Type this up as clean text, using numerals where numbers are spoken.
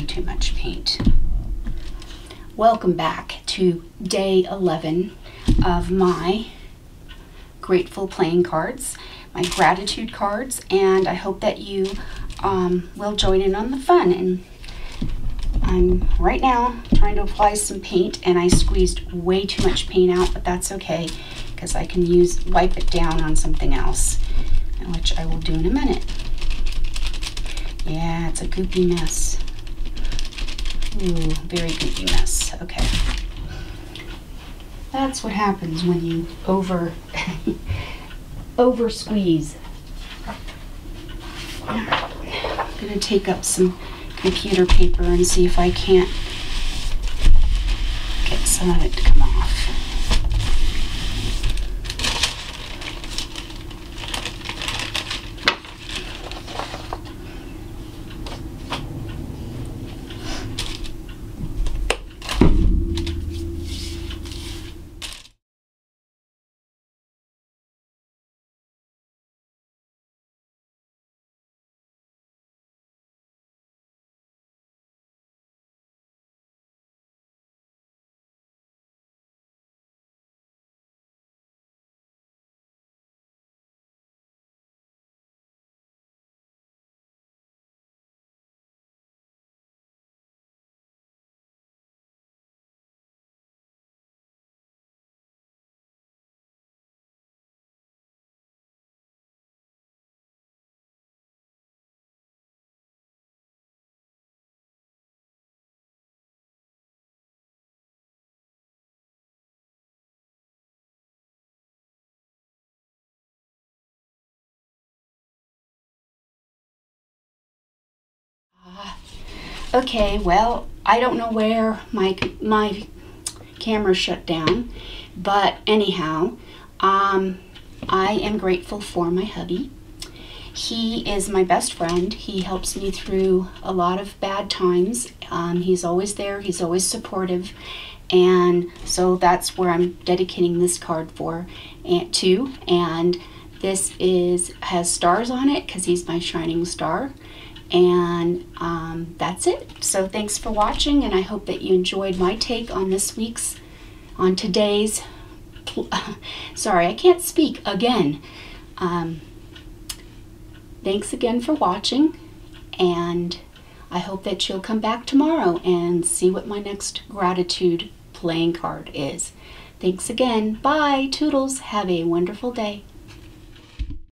too much paint. Welcome back to day 11 of my grateful playing cards, my gratitude cards, and I hope that you will join in on the fun. And I'm right now trying to apply some paint, and I squeezed way too much paint out, but that's okay because I can wipe it down on something else, which I will do in a minute. Yeah, it's a goopy mess. Ooh, very goopy mess. Okay. That's what happens when you over squeeze. I'm gonna take up some computer paper and see if I can't get some of it to come off. Okay, well, I don't know where my camera shut down, but anyhow, I am grateful for my hubby. He is my best friend. He helps me through a lot of bad times. He's always there. He's always supportive. And so that's where I'm dedicating this card to. And this has stars on it because he's my shining star. And that's it. So thanks for watching, and I hope that you enjoyed my take on today's, sorry, I can't speak again. Thanks again for watching, and I hope that you'll come back tomorrow and see what my next gratitude playing card is. Thanks again. Bye, Toodles. Have a wonderful day.